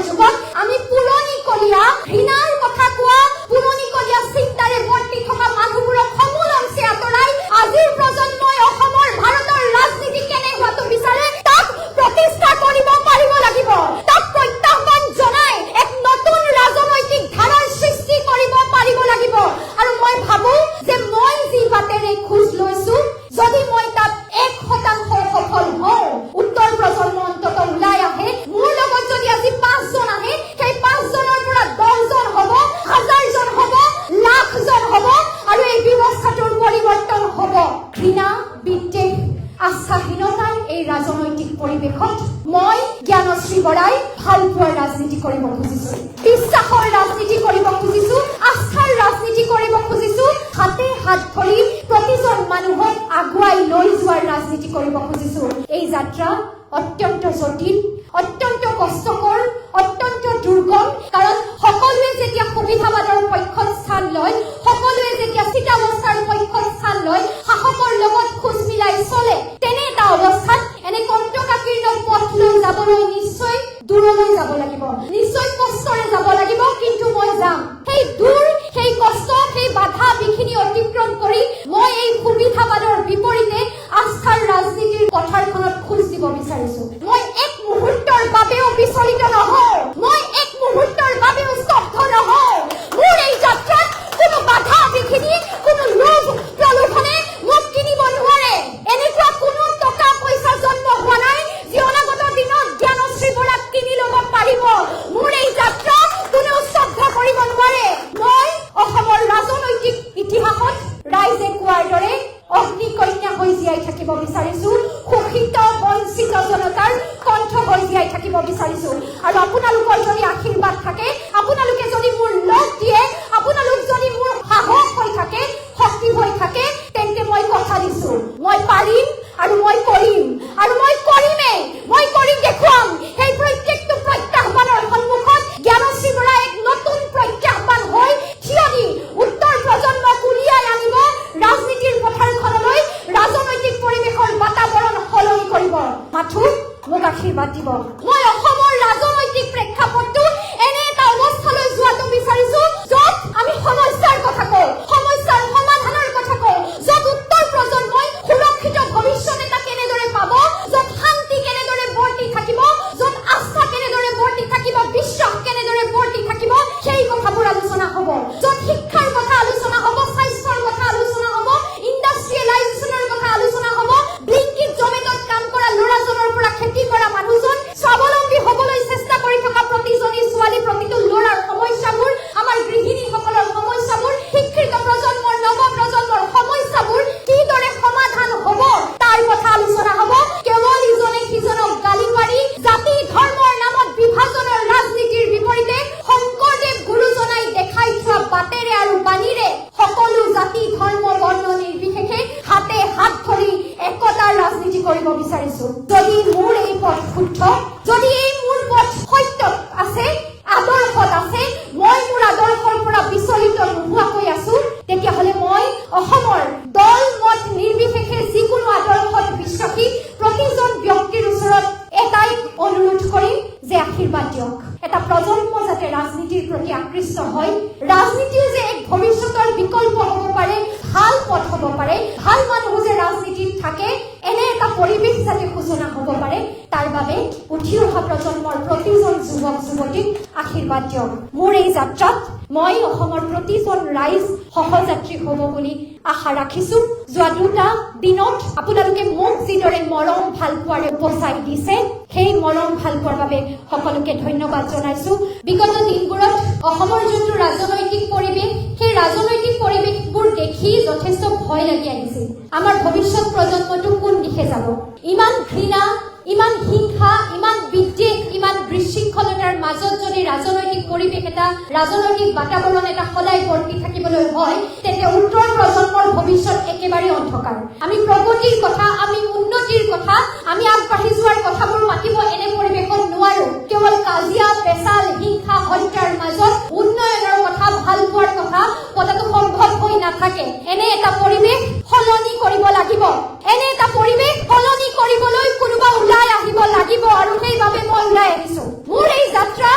যুগত আমি পুৰণি কলীয়া ঘৃণাৰ কথা কোৱা পুৰণি কলীয়া চিন্তাৰে ভৰ্তি থকা মানুহবোৰক সমূল অংশে আঁতৰাই আজিৰ প্ৰজন্মই অসমৰ ভাৰতৰ ৰাজনীতি কেনে হোৱাটো বিচাৰে তাক প্ৰতিষ্ঠা কৰিব পাৰিব লাগিব। তাক প্ৰত্যাহ্বান জনাই এক নতুন ৰাজনৈতিক ধাৰাৰ সৃষ্টি কৰিব পাৰিব লাগিব। আৰু মই ভাবো যে মই যি বাটেৰে খোজ লৈছো যদি মই তাত 1% সফল হওঁ উত্তৰ প্ৰজন্ম অন্তত ওলাই আহে মোৰ লগত যদি আজি 5 জন আহে সেই 5 জনৰ পৰা 10 জন হ'ব 1000 জন হ'ব লাখ জন হ'ব আৰু এই ব্যৱস্থাটোৰ পৰিৱৰ্তন হ'ব। ঘৃণা বিদ্বেষ আস্থাহীনতাৰ এই ৰাজনৈতিক পৰিৱেশত মই জ্ঞানশ্ৰী বৰাই ভালপোৱাৰ ৰাজনীতি কৰিব খুজিছো, বিশ্বাসৰ ৰাজনীতি কৰিব খুজিছো, আস্থাৰ ৰাজনীতি কৰিব খুজিছো, হাতে হাত ধৰি প্ৰতিজন মানুহক আগুৱাই লৈ যোৱাৰ ৰাজনীতি কৰিব খুজিছো। এই যাত্ৰা অত্যন্ত জটিল, অত্যন্ত কষ্টকৰ, অত্যন্ত দুৰ্গম। কাৰণ সকলোৱে যেতিয়া সুবিধাবাদৰ পক্ষত স্থান লয়, সকলোৱে যেতিয়া স্থিতাৱস্থাৰ পক্ষত স্থান লয়, সাহসৰ লগত খোজ মিলাই চলে, তেনে এটা অৱস্থাত এনে কণ্টকাকীৰ্ণ পথ লৈ যাবলৈ নিশ্চয় দূৰলৈ যাব লাগিব, নিশ্চয় কষ্টৰে যাব লাগিব। কিন্তু মই যাম সেই দূৰ, সেই কষ্ট, সেই বাধা বিঘিনি অতিক্ৰম কৰি মই এই সুবিধাবাদৰ বিপৰীতে আস্থাৰ ৰাজনীতিৰ পথাৰখনত খোজ দিব বিচাৰিছো। মই এক মুহূৰ্তৰ বাবেও বিচলিত নহওঁ, মই এক মুহূৰ্তৰ বাবেও স্তব্ধ নহওঁ। মোৰ এই যাত্ৰাত কোনো বাধা বিঘিনি, কোনো লোভ প্ৰলোভনে মোক কিনিব নোৱাৰে। এনেকুৱা কোনো টকা পইচা জন্ম হোৱা নাই যি অনাগত দিনত জ্ঞানশ্ৰী বৰাক কিনি ল'ব পাৰিব। মোৰ এই যাত্ৰা কোনেও স্তব্ধ কৰিব নোৱাৰে। মই অসমৰ ৰাজনৈতিক ইতিহাসত ৰাইজে কোৱাৰ দৰে অগ্নিকন্যা হৈ জীয়াই থাকিব বিচাৰিছো, শোষিত বঞ্চিত জনতাৰ কণ্ঠ হৈ জীয়াই থাকিব বিচাৰিছো। আৰু আপোনালোকৰ যদি আশীৰ্বাদ থাকে, আপোনালোকে যদি মোৰ লগ দিয়ে, আপোনালোক যদি মোৰ সাহস হৈ থাকে, শক্তি হৈ থাকে, তেন্তে মই কথা দিছো মই পাৰিম আৰু মই কৰিম আৰু মই কৰিমেই, মই কৰি দেখুৱাম। সেই প্ৰত্যেকটো প্ৰত্যাহ্বানৰ সন্মুখত জ্ঞানশ্ৰী বৰা এক নতুন প্ৰত্যাহ্বান হৈ থিয় দি উত্তৰ প্ৰজন্মক উলিয়াই আনিব ৰাজনীতিৰ পথাৰখনলৈ, ৰাজনৈতিক পৰিৱেশৰ বাতাবৰণ সলনি কৰিব। মাথো মোক আশীৰ্বাদ দিব। মই অসমৰ ৰাজনৈতিক প্ৰেক্ষাপটটো এনে এটা অৱস্থালৈ যোৱাটো বিচাৰিছো য'ত আমি সমস্যাৰ কথা কওঁ, সমস্যাৰ সমাধানৰ কথা কওঁ, য'ত উত্তৰ প্ৰজন্মই সুৰক্ষিত ভৱিষ্যত এটা কেনেদৰে পাব, য'ত শান্তি কেনেদৰে বৰ্তি থাকিব, য'ত আস্থা কেনেদৰে বৰ্তি থাকিব, বিশ্বাস কেনেদৰে বৰ্তি থাকিব, সেই কথাবোৰ আলোচনা হ'ব। য'ত শিক্ষাৰ কথা আলোচনা হ'ব, স্বাস্থ্যৰ কথা আলোচনা হ'ব, ইণ্ডাষ্ট্ৰিয়েলাইজেশ্যনৰ কথা আলোচনা হ'ব, ব্লিংকিট জমেটত কাম কৰা ল'ৰাজনৰ পৰা খেতি কৰা মানুহজন স্বাৱলম্বী হ'বলৈ চেষ্টা কৰি থকা প্ৰতিজনী ছোৱালী, প্ৰতিটো ল'ৰাৰ সমস্যাবোৰ, আমাৰ গৃহিণীসকলৰ সমস্যাবোৰ, শিক্ষিত প্ৰজন্মৰ নৱ প্ৰজন্মৰ সমস্যাবোৰ কিদৰে সমাধান হ'ব তাৰ কথা আলোচনা হ'ব। কেৱল ইজনে সিজনক গালি পাৰি জাতি ধৰ্মৰ নামত বিভাজনৰ ৰাজনীতিৰ বিপৰীতে শংকৰদেৱ গুৰুজনাই দেখাই থোৱা বাটেৰে আৰু বাণীৰে সকলো জাতি ধৰ্ম বৰ্ণ নিৰ্বিশেষে হাতে হাত ধৰি একতাৰ ৰাজনীতি কৰিব বিচাৰিছো। যদি মোৰ এই পথ শুদ্ধ, যদি এই মোৰ পথ সত্যত আছে, আদৰ্শত আছে, মই মোৰ আদৰ্শৰ পৰা বিচলিত নোহোৱাকৈ আছো, তেতিয়াহ'লে মই অসমৰ দল মত নিৰ্বিশেষে যিকোনো আদৰ্শত বিশ্বাসী প্ৰতিজন ব্যক্তিৰ ওচৰত এটাই অনুৰোধ কৰিম যে আশীৰ্বাদ দিয়ক। এটা প্ৰজন্ম যাতে ৰাজনীতিৰ প্ৰতি আকৃষ্ট হয়, ৰাজনীতিও যে এক ভৱিষ্যতৰ বিকল্প হ'ব পাৰে, ভাল পথ হ'ব পাৰে, ভাল মানুহ যে ৰাজনীতিত থাকে, এনে এটা পৰিৱেশ যাতে সূচনা হ'ব পাৰে, তাৰ বাবে উঠি অহা প্ৰজন্মৰ প্ৰতিজন যুৱক যুৱতীক আশীৰ্বাদ দিয়ক। মোৰ এই যাত্ৰাত মই অসমৰ প্ৰতিজন ৰাইজ সহযাত্ৰী হ'ব বুলি আশা ৰাখিছো। যোৱা 2টা দিনত আপোনালোকে মোক যিদৰে মৰম ভাল পোৱাৰে উপচাই দিছে, সেই মৰম ভাল পোৱাৰ বাবে সকলোকে ধন্যবাদ জনাইছো। বিগত দিনবোৰত অসমৰ যোনটো ৰাজনৈতিক পৰিৱেশ, সেই ৰাজনৈতিক পৰিৱেশবোৰ দেখি যথেষ্ট ভয় লাগি আহিছিল। আমাৰ ভৱিষ্যত প্ৰজন্মটো কোন দিশে যাব? ইমান ঘৃণা, ইমান হিংসা, ইমান বিদ্বেষ, ইমান বিশৃংখলতাৰ মাজত যদি ৰাজনৈতিক পৰিৱেশ এটা, ৰাজনৈতিক বাতাবৰণ এটা সদায় বৰ্তি থাকিবলৈ হয়, তেন্তে উত্তৰ প্ৰজন্মৰ ভৱিষ্যত একেবাৰে অন্ধকাৰ। আমি প্ৰগতিৰ কথা, আমি উন্নতিৰ কথা, আমি আগবাঢ়ি যোৱাৰ কথাবোৰ পাতিব এনে পৰিৱেশত নোৱাৰো। কেৱল কাজিয়া পেচাল হিংসা হত্যাৰ মাজত উন্নয়নৰ কথা, ভাল পোৱাৰ কথা পতাটো সম্ভৱ হৈ নাথাকে। এনে এটা পৰিৱেশ সলনি কৰিব লাগিব। এনে এটা পৰিৱেশ সলনি কৰিবলৈ কোনোবা ওলাই আহিব লাগিব, আৰু সেইবাবে মই ওলাই আহিছো। মোৰ এই যাত্ৰা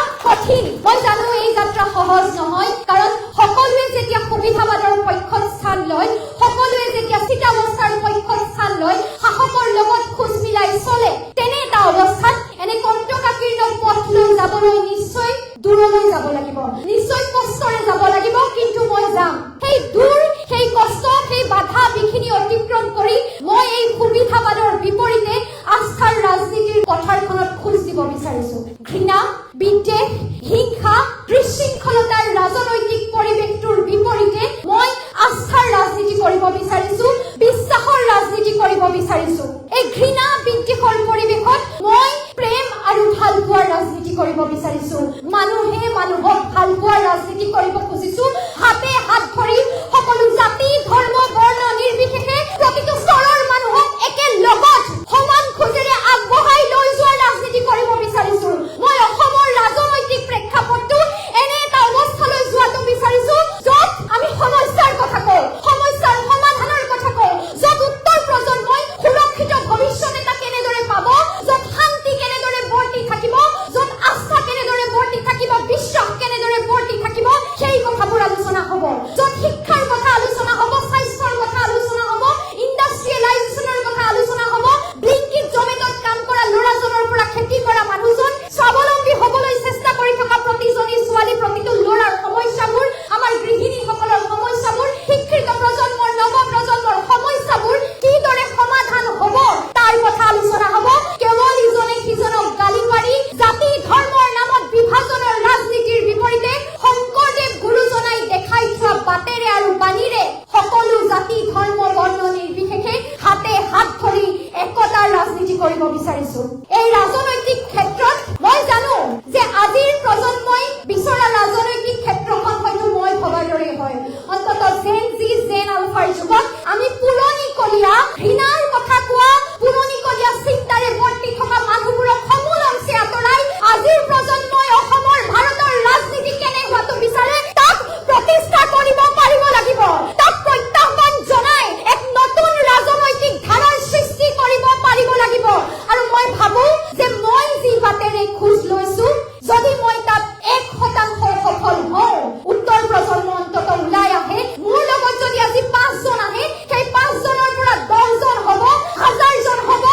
যাবলৈ নিশ্চয় দূৰলৈ যাব লাগিব, নিশ্চয় কষ্টৰে যাব লাগিব, কিন্তু মই যাম। সেই দূৰ, সেই কষ্ট, সেই বাধা বিঘিনি অতিক্ৰম কৰি মই এই সুবিধাবাদৰ বিপৰীতে আস্থাৰ ৰাজনীতিৰ পথাৰখনত খোজ দিব বিচাৰিছো। ঘৃণা, বিদ্বেষ, হিংসা, বিশৃংখলতাৰ ৰাজনৈতিক পৰিৱেশটোৰ বিপৰীতে মই আস্থাৰ ৰাজনীতি কৰিব বিচাৰিছো, বিশ্বাসৰ ৰাজনীতি কৰিব বিচাৰিছো। এই ঘৃণা বিদ্বেষৰ পৰিৱেশত মই প্ৰেম আৰু ভাল পোৱাৰ ৰাজনীতি কৰিব বিচাৰিছো। মানুহে মানুহক ভাল পোৱাৰ ৰাজনীতি কৰিব খুজিছো। হাতে হাত ধৰি সকলো জাতি, ধৰ্ম, বৰ্ণ নিৰ্বিশেষে প্ৰতিটো স্তৰৰ মানুহক একে লগত সমান খোজেৰে আগবঢ়াই লৈ যোৱাৰ ৰাজনীতি কৰিব বিচাৰিছো। মই অসমৰ ৰাজনৈতিক প্ৰেক্ষাপটটো এনে এটা অৱস্থালৈ যোৱাটো বিচাৰিছো য'ত আমি সমস্যাৰ কথা কওঁ, সমস্যাৰ সমাধানৰ কথা কওঁ, য'ত উত্তৰ প্ৰজন্মই সুৰক্ষিত ভৱিষ্যত এটা কেনেদৰে পাব, য'ত শান্তি কেনেদৰে বৰ্তি থাকিব, য'ত আস্থা কেনেদৰে বৰ্তি থাকিব, বিশ্বাস কেনেদৰে বৰ্তি থাকিব, সেই কথাবোৰ আলোচনা হ'ব। য'ত শিক্ষাৰ কথা আলোচনা হ'ব, স্বাস্থ্যৰ কথা আলোচনা হ'ব, ইণ্ডাষ্ট্ৰিয়েলাইজেশ্যনৰ কথা আলোচনা হ'ব, ব্লিংকিট জমেটত কাম কৰা ল'ৰাজনৰ পৰা খেতি কৰা মানুহজন স্বাৱলম্বী হ'বলৈ চেষ্টা কৰি থকা প্ৰতিজনী ছোৱালী, প্ৰতিটো ল'ৰাৰ সমস্যাবোৰ, আমাৰ গৃহিণীসকলৰ সমস্যাবোৰ, শিক্ষিত প্ৰজন্মৰ, নৱ প্ৰজন্মৰ সমস্যাবোৰ কিদৰে সমাধান হ'ব তাৰ কথা আলোচনা হ'ব। কেৱল ইজনে সিজনক গালি পাৰি জাতি ধৰ্মৰ নামত বিভাজনৰ ৰাজনীতিৰ বিপৰীতে শংকৰদেৱ গুৰুজনাই দেখাই থোৱা বাটেৰে আৰু বাণীৰে সকলো জাতি ধৰ্ম বৰ্ণ নিৰ্বিশেষে হাতে হাত ধৰি একতাৰ ৰাজনীতি কৰিব বিচাৰিছো। এই ৰাজনৈতিক ক্ষেত্ৰত মই জানো যে আজিৰ প্ৰজন্মই বিচৰা ৰাজনৈতিক ক্ষেত্ৰখন হয়তো মই ভবাৰ দৰে হয়। অন্ততঃ জেন জি, জেন আলফাৰ যুগত আমি পুৰণিকলীয়া ঘৃণাৰ কথা কোৱা, পুৰণিকলীয়া চিন্তাৰে বৰ্তি থকা মানুহবোৰক সমূল অংশে আঁতৰাই আজিৰ প্ৰজন্মই অসমৰ ভাৰতৰ ৰাজনীতি কেনে হোৱাটো বিচাৰে তাক প্ৰতিষ্ঠা কৰিব পাৰিব লাগিব। তাক প্ৰত্যাহ্বান জনাই এক নতুন ৰাজনৈতিক ধাৰাৰ সৃষ্টি কৰিব পাৰিব লাগিব। আৰু মই ভাবো যে মই যি বাটেৰে খোজ লৈছো, যদি মই তাত 1% সফল হওঁ, উত্তৰ প্ৰজন্ম অন্তত ওলাই আহে, মোৰ লগত যদি আজি 5 জন আহে, সেই 5 জনৰ পৰা 10 জন হ'ব, 1000 জন হ'ব,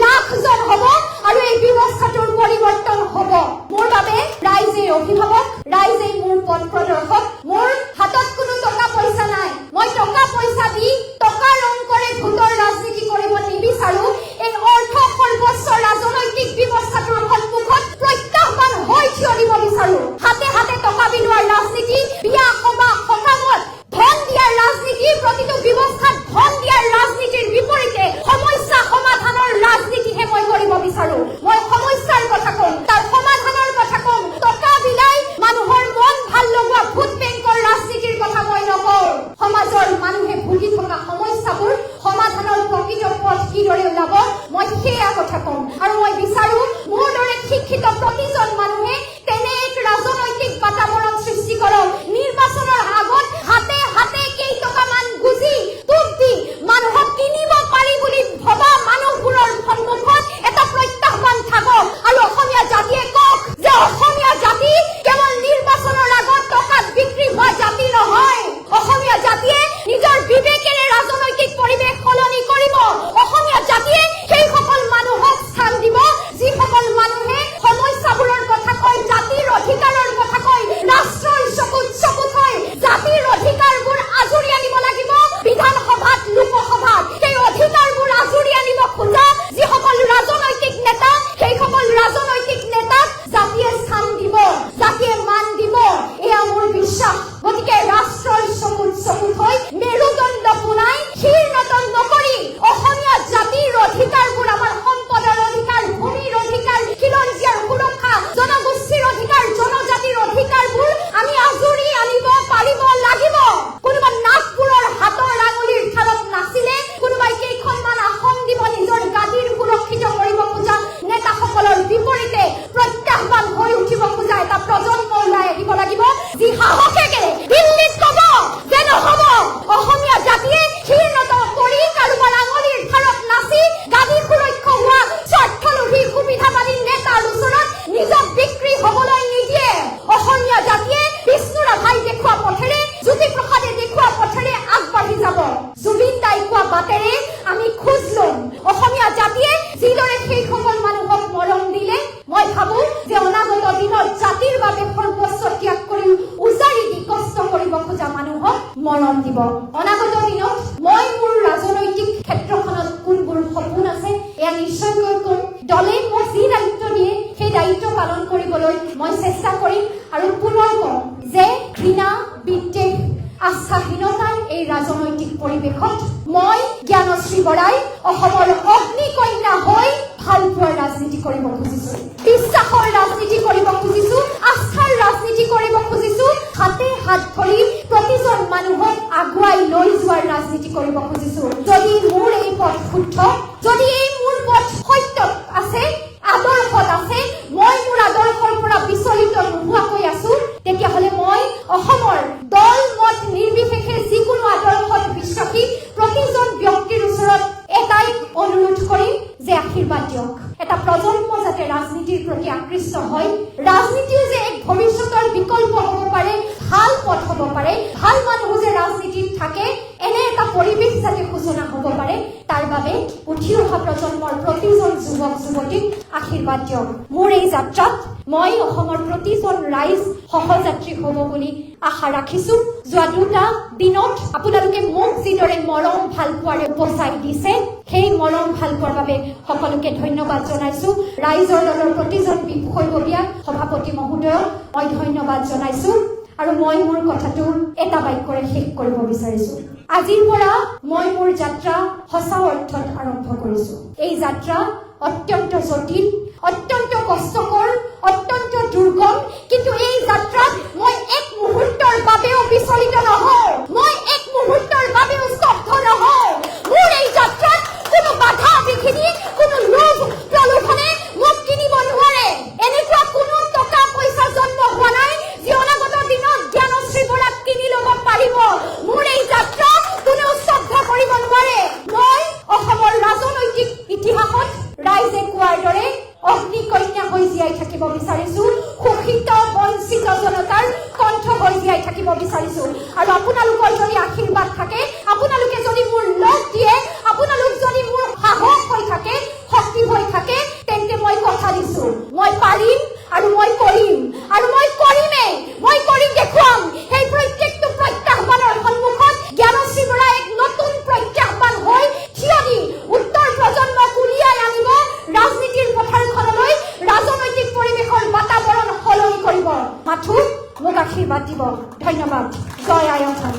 লাখ জন হ'ব, আৰু এই ব্যৱস্থাটোৰ পৰিৱৰ্তন হ'ব। মোৰ বাবে ৰাইজে অভিভাৱক, ৰাইজে মোৰ পথ প্ৰদৰ্শক। মোৰ হাতত কোনো টকা পইচা নাই। মই টকা পইচা দি টকাৰ অংকৰে ভোটৰ ৰাজনীতি কৰিব নিবিচাৰো। এই অৰ্থ সৰ্বস্ব ৰাজনৈতিক ব্যৱস্থাটোৰ সন্মুখত প্ৰত্যাহ্বান হৈ থিয় দিব বিচাৰো। হাতে হাতে টকা বিলোৱাৰ ৰাজনীতি, বিয়া সবাহ সকামত ধন দিয়াৰ ৰাজনীতি, প্ৰতিটো ব্যৱস্থাত ধন দিয়াৰ ৰাজনীতিৰ বিপৰীতে সমস্যা সমাধানৰ ৰাজনীতিহে মই কৰিব বিচাৰো। মই সমস্যাৰ কথা কম, তাৰ সমাধানৰ কথা কম। টকা বিলাই মানুহৰ মন ভাল লগোৱা ভোট বেংকৰ ৰাজনীতিৰ কথা মই নকওঁ। সমাজৰ মানুহে ভুগি থকা সমস্যাবোৰ সমাধানৰ প্ৰকৃত পথ কিদৰে ওলাব মই সেয়া কথা কম। আৰু মই বিচাৰো মোৰ দৰে শিক্ষিত প্ৰতিজন মানুহে তেনে এক ৰাজনৈতিক বাতাবৰণ সৃষ্টি কৰক। নিৰ্বাচনৰ আগত হাতে হাতে কেইটকামান গুজি টুপ দি মানুহক কিনিব পাৰি বুলি ভবা মানুহবোৰৰ সন্মুখত এটা প্ৰত্যাহ্বান থাকক। আৰু অসমীয়া জাতিয়ে কওক যে অসমীয়া জাতি কেৱল নিৰ্বাচনৰ আগত টকাত বিক্ৰী হোৱা জাতি নহয়। অসমীয়া জাতিয়ে নিজৰ বিবেকেৰে ৰাজনৈতিক পৰিৱেশ সলনি কৰিব। অসমীয়া জাতিয়ে সেইসকল মানুহক স্থান দিব যিসকল মানুহে সমস্যাবোৰৰ কথা কয়, জাতিৰ অধিকাৰৰ কথা কয়, ৰাষ্ট্ৰৰ চকুত চকু থৈ জাতিৰ অধিকাৰবোৰ আজৰি আনিব লাগিব বিধানসভাত, লোকসভাত। সেই অধিকাৰবোৰ আজৰি আনিব খোজা যিসকল ৰাজনৈতিক নেতা, সেইসকল ৰাজনৈতিক নেতাক জাতিয়ে স্থান দিব, জাতিয়ে মান দিব, এয়া মোৰ বিশ্বাস। গতিকে ৰাষ্ট্ৰৰ চকুত চকু থৈ মেৰুদণ্ড পোনাই ক্ষীণতন নকৰি অসমীয়া জাতিৰ অধিকাৰবোৰ, আমাৰ সম্পদৰ অধিকাৰ, ভূমিৰ অধিকাৰ, খিলঞ্জীয়াৰ সুৰক্ষা, জনগোষ্ঠীৰ অধিকাৰ, জনজাতিৰ অধিকাৰবোৰ আমি আজৰি আনিব পাৰিব লাগিব। কোনোবা নাগপুৰৰ হাতৰ আঙুলিৰ ঠালত নাছিলে, কোনোবাই কেইখনমান আসন দিব নিজৰ গাদীৰ সুৰক্ষিত কৰিব খোজা নেতাসকলৰ বিপৰীতে প্ৰত্যাহ্বান হৈ উঠিব খোজা এটা প্ৰজন্ম ওলাই আহিব লাগিব যি সাহসেৰে দিল্লীত ক'ব যে নহ'ব। অসমীয়া জাতিয়ে ক্ষীণত কৰি কাৰোবাৰ আঙুলিৰ ঠাৰত নাচি গাদী সুৰক্ষা হোৱা স্বাৰ্থলোভী সুবিধাবাদী নেতাৰ ওচৰত নিজক বিক্ৰী হ'বলৈ নিদিয়ে। অসমীয়া জাতিয়ে বিষ্ণু ৰাভাই দেখুওৱা পথেৰে, জ্যোতিপ্ৰসাদে দেখুওৱা পথেৰে আগবাঢ়ি যাব। জুবিন দাই কোৱা বাটেৰে আমি খোজ ল'ম। অসমীয়া জাতিয়ে যিদৰে সেইসকল মানুহক মৰম দিলে, মই ভাবো যে অনাগত দিনত মৰম দিব। অনাগত দিনত মই মোৰ ৰাজনৈতিক ক্ষেত্ৰখনত কোনবোৰ সপোন আছে এয়া নিশ্চয়কৈ কম। দলে মোক যি দায়িত্ব দিয়ে সেই দায়িত্ব পালন কৰিবলৈ মই চেষ্টা কৰিম আৰু পুনৰ কম যে ঘৃণা, বিদ্বেষ, আস্থাহীনতাৰ এই ৰাজনৈতিক পৰিৱেশত মই জ্ঞানশ্ৰী বৰাই অসমৰ অগ্নিকন্যা হৈ ভালপোৱাৰ ৰাজনীতি কৰিব খুজিছো, বিশ্বাসৰ ৰাজনীতি কৰিব খুজিছো, আস্থাৰ ৰাজনীতি কৰিব খুজিছো, হাতে হাত ধৰি প্ৰতিজন মানুহক আগুৱাই লৈ যোৱাৰ ৰাজনীতি কৰিব খুজিছো। যদি মোৰ এই পথ শুদ্ধ, যদি এই মোৰ পথ সত্য আছে, আদৰ্শত আছে, মই মোৰ আদৰ্শৰ পৰা বিচলিত নোহোৱাকৈ আছো, তেতিয়াহ'লে মই অসমৰ দল মত নিৰ্বিশেষে যিকোনো আদৰ্শত বিশ্বাসী প্ৰতিজন ব্যক্তিৰ ওচৰত এটাই অনুৰোধ কৰিম যে আশীৰ্বাদ দিয়ক। এটা প্ৰজন্ম যাতে ৰাজনীতিৰ প্ৰতি আকৃষ্ট হয়, ৰাজনীতিও যে এক ভৱিষ্যতৰ বিকল্প হ'ব পাৰে, ভাল পথ হ'ব পাৰে, ভাল মানুহ যে ৰাজনীতিত থাকে, এনে এটা পৰিৱেশ যাতে সূচনা হ'ব পাৰে, তাৰ বাবে উঠি অহা প্ৰজন্মৰ প্ৰতিজন যুৱক যুৱতীক আশীৰ্বাদ দিয়ক। মোৰ এই যাত্ৰাত মই অসমৰ প্ৰতিজন ৰাইজ সহযাত্ৰী হ'ব বুলি আশা ৰাখিছো। যোৱা 2টা দিনত আপোনালোকে মোক যিদৰে মৰম ভালপোৱাৰে উপচাই দিছে, সেই মৰম ভালপোৱাৰ বাবে সকলোকে ধন্যবাদ জনাইছো। ৰাইজৰ দলৰ প্ৰতিজন বিষয়ববীয়া সভাপতি মহোদয়ক মই ধন্যবাদ জনাইছো আৰু মই মোৰ কথাটো এটা বাক্যৰে শেষ কৰিব বিচাৰিছো। আজিৰ পৰা মই মোৰ যাত্ৰা সঁচা অৰ্থত আৰম্ভ কৰিছো। এই যাত্ৰা অত্যন্ত জটিল, অত্যন্ত কষ্টকৰ, অত্যন্ত দুৰ্গম, কিন্তু এই যাত্ৰাত মই এক মুহূৰ্তৰ বাবেও বিচলিত নহওঁ, মই এক মুহূৰ্তৰ বাবেও স্তব্ধ নহওঁ। মোৰ এই যাত্ৰাত কোনো বাধা বিঘিনি, কোনো লোভ প্ৰলোভনে মোক কিনিব নোৱাৰে। এনেকুৱা কোনো টকা পইচা জন্ম হোৱা নাই যি অনাগত দিনত জ্ঞানশ্ৰী বৰাক কিনি ল'ব পাৰিব। মোৰ এই যাত্ৰা কোনেও স্তব্ধ কৰিব নোৱাৰে। মই অসমৰ ৰাজনৈতিক ইতিহাসত ৰাইজে কোৱাৰ দৰে অগ্নিকন্যা হৈ জীয়াই থাকিব বিচাৰিছো, শোষিত বঞ্চিত জনতাৰ কণ্ঠ হৈ জীয়াই থাকিব বিচাৰিছো। আৰু আপোনালোকৰ যদি আশীৰ্বাদ থাকে, আপোনালোকে যদি মোৰ লগ দিয়ে, আপোনালোক যদি মোৰ সাহস হৈ থাকে, শক্তি হৈ থাকে, তেন্তে মই কথা দিছো, মই পাৰিম আৰু মই কৰিম আৰু মই কৰিমেই, মই কৰি দেখুৱাম। সেই প্ৰত্যেকটো প্ৰত্যাহ্বানৰ সন্মুখত জ্ঞানশ্ৰী বৰা এক নতুন প্ৰত্যাহ্বান হৈ থিয় দি উত্তৰ প্ৰজন্মক উলিয়াই আনিব ৰাজনীতিৰ পথাৰখনলৈ, ৰাজনৈতিক পৰিৱেশৰ বাতাবৰণ সলনি কৰিব। মাথো মোক আশীৰ্বাদ দিব। ধন্যবাদ। জয় আই অসম।